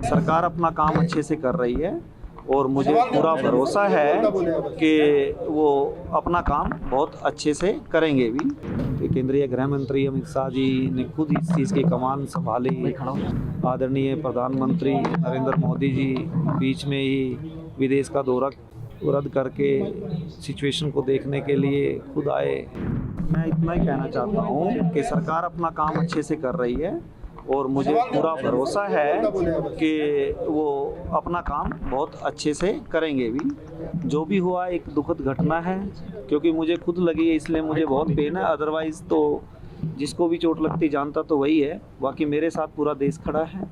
सरकार अपना काम अच्छे से कर रही है और मुझे पूरा भरोसा है कि वो अपना काम बहुत अच्छे से करेंगे भी। तो केंद्रीय गृह मंत्री अमित शाह जी ने खुद इस चीज़ की कमान संभाली। आदरणीय प्रधानमंत्री नरेंद्र मोदी जी बीच में ही विदेश का दौरा रद्द करके सिचुएशन को देखने के लिए खुद आए। मैं इतना ही कहना चाहता हूँ कि सरकार अपना काम अच्छे से कर रही है और मुझे पूरा भरोसा है कि वो अपना काम बहुत अच्छे से करेंगे भी। जो भी हुआ एक दुखद घटना है, क्योंकि मुझे खुद लगी है इसलिए मुझे बहुत पेन है। अदरवाइज़ तो जिसको भी चोट लगती जानता तो वही है। बाकी मेरे साथ पूरा देश खड़ा है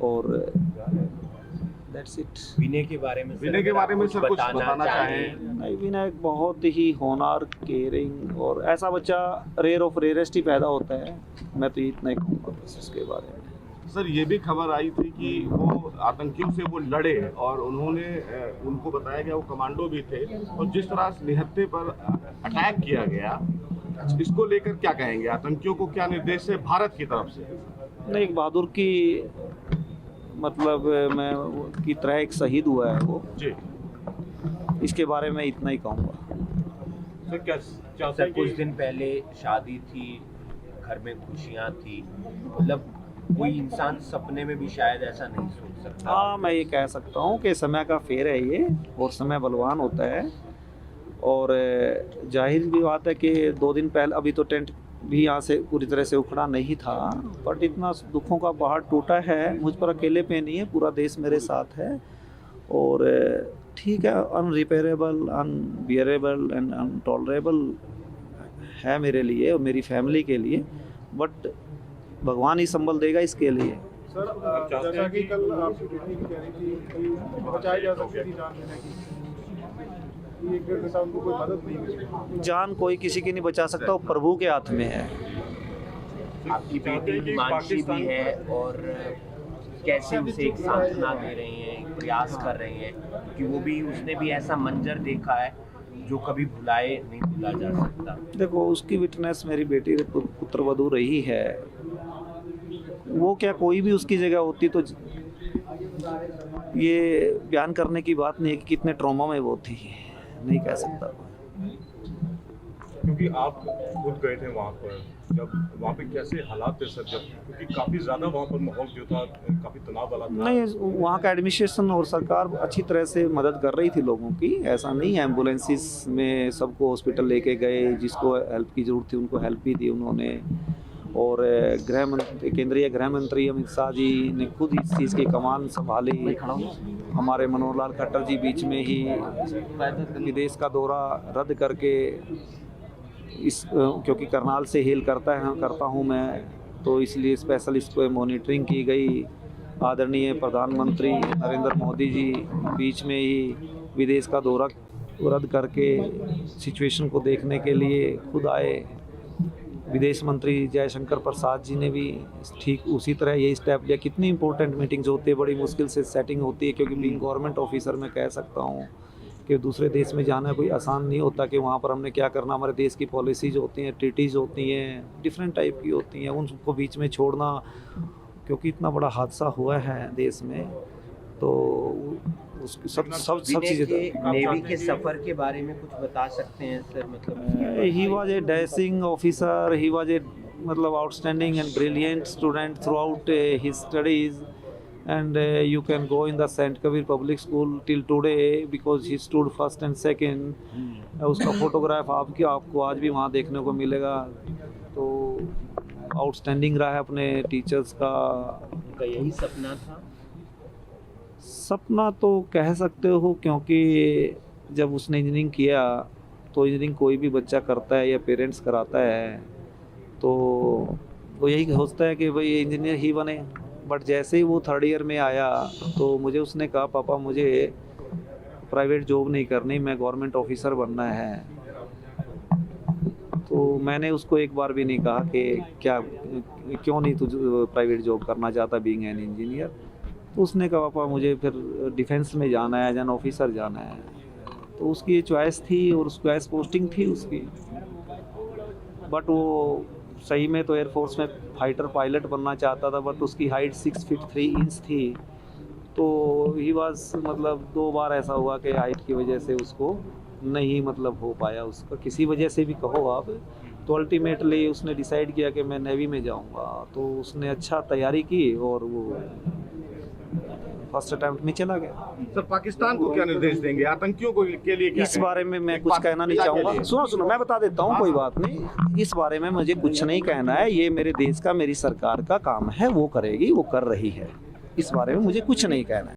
और दैट्स इट। विनय के बारे में सर कुछ बताना चाहें? नहीं, विनय एक ही होनहार, केयरिंग और ऐसा बच्चा रेयर ऑफ रेयरेस्ट ही पैदा होता है। मैं तो इतना ही कहूँगा बस इसके बारे में। सर ये भी खबर आई थी कि वो आतंकियों से वो लड़े और उन्होंने उनको बताया गया वो कमांडो भी थे, और जिस तरह निहत्थे पर अटैक किया गया, इसको लेकर क्या कहेंगे? आतंकियों को क्या निर्देश है भारत की तरफ से? नहीं, एक बहादुर की मतलब मैं की तरह एक शहीद हुआ है वो जी। इसके बारे में इतना ही कहूँगा। सर क्या सर कुछ दिन पहले शादी थी, घर में खुशियाँ थी, मतलब कोई इंसान सपने में भी शायद ऐसा नहीं सोच सकता। हाँ, मैं ये कह सकता हूँ कि समय का फेर है ये, और समय बलवान होता है। और जाहिर भी बात है कि 2 दिन पहले अभी तो टेंट भी यहाँ से पूरी तरह से उखड़ा नहीं था, बट इतना दुखों का पहाड़ टूटा है। मुझ पर अकेले पे नहीं है, पूरा देश मेरे साथ है। और ठीक है, अनरिपेयरेबल, अनबियरेबल एंड अनटॉलरेबल है मेरे लिए और मेरी फैमिली के लिए, बट भगवान ही संभल देगा इसके लिए। सर जैसा कि कल आप कह रही थी कि बचाई जा सकती थी जान लेने की, एक डेढ़ घंटा उनको कोई मदद नहीं मिली। जान कोई किसी की नहीं बचा सकता, वो प्रभु के हाथ में है। आपकी बेटी हिमांशी भी है और कैसे उसे एक सांत्वना दे रही हैं, प्रयास कर रही हैं, कि वो भी उसने भी ऐसा मंजर देखा है जो कभी नहीं भुला जा सकता। देखो, उसकी विटनेस मेरी बेटी पुत्रवधू रही है। वो क्या कोई भी उसकी जगह होती तो ये बयान करने की बात नहीं है कि कितने ट्रॉमा में वो थी, नहीं कह सकता। क्योंकि आप खुद गए थे वहाँ पर, जब वहाँ पे कैसे हालात थे सर? जब क्योंकि काफ़ी ज़्यादा वहाँ पर माहौल जो था काफ़ी तनाव वाला था। नहीं, वहाँ का एडमिनिस्ट्रेशन और सरकार अच्छी तरह से मदद कर रही थी लोगों की, ऐसा नहीं है। एम्बुलेंसेस में सबको हॉस्पिटल लेके गए, जिसको हेल्प की ज़रूरत थी उनको हेल्प भी दी उन्होंने। और केंद्रीय गृह मंत्री अमित शाह जी ने खुद इस चीज़ की कमान संभाली। हमारे मनोहर लाल खट्टर जी बीच में ही विदेश का दौरा रद्द करके क्योंकि करनाल से हेल करता हूँ मैं, तो इसलिए स्पेशल इस पर मॉनिटरिंग की गई। आदरणीय प्रधानमंत्री नरेंद्र मोदी जी बीच में ही विदेश का दौरा रद्द करके सिचुएशन को देखने के लिए खुद आए। विदेश मंत्री जयशंकर प्रसाद जी ने भी ठीक उसी तरह यही स्टेप लिया। कितनी इंपॉर्टेंट मीटिंग्स होती है, बड़ी मुश्किल से सेटिंग होती है, क्योंकि बीइंग गवर्नमेंट ऑफिसर मैं कह सकता हूँ कि दूसरे देश में जाना कोई आसान नहीं होता। कि वहाँ पर हमने क्या करना, हमारे देश की पॉलिसीज होती हैं, ट्रीटीज़ होती हैं, डिफरेंट टाइप की होती हैं, उनको बीच में छोड़ना, क्योंकि इतना बड़ा हादसा हुआ है देश में, तो सब चीज़ें। नेवी के सफ़र के बारे में कुछ बता सकते हैं सर? मतलब he was a dashing officer, he was a मतलब outstanding and brilliant student throughout his studies, and you can go in the Saint Kabir Public School till today because he stood first and second. उसका photograph आपको आज भी वहाँ देखने को मिलेगा। तो आउटस्टैंडिंग रहा है अपने टीचर्स का। उनका यही सपना था? सपना तो कह सकते हो, क्योंकि जब उसने इंजीनियरिंग किया तो इंजीनियरिंग कोई भी बच्चा करता है या पेरेंट्स कराता है तो वो यही सोचता है कि भाई इंजीनियर ही बने। बट जैसे ही वो 3rd ईयर में आया तो मुझे उसने कहा, पापा मुझे प्राइवेट जॉब नहीं करनी, मैं गवर्नमेंट ऑफिसर बनना है। तो मैंने उसको एक बार भी नहीं कहा कि क्यों नहीं तुझ प्राइवेट जॉब करना चाहता बीइंग एन इंजीनियर। तो उसने कहा, पापा मुझे फिर डिफेंस में जाना है, एज एन ऑफिसर जाना है। तो उसकी ये चॉइस थी और चॉइस पोस्टिंग थी उसकी। बट वो सही में तो एयरफोर्स में फाइटर पायलट बनना चाहता था, बट उसकी हाइट 6 फीट 3 इंच थी। तो ही वाज मतलब 2 बार ऐसा हुआ कि हाइट की वजह से उसको नहीं मतलब हो पाया, उसका किसी वजह से भी कहो आप, तो अल्टीमेटली उसने डिसाइड किया कि मैं नेवी में जाऊंगा। तो उसने अच्छा तैयारी की और वो फर्स्ट अटेम्प्ट में चला गया। सर पाकिस्तान को क्या निर्देश देंगे, आतंकियों को के लिए क्या इस बारे में मैं कुछ कहना नहीं चाहूँगा। सुनो मैं बता देता हूँ, कोई बात नहीं, इस बारे में मुझे कुछ नहीं कहना है। ये मेरे देश का, मेरी सरकार का काम है, वो करेगी, वो कर रही है। इस बारे में मुझे कुछ नहीं कहना है।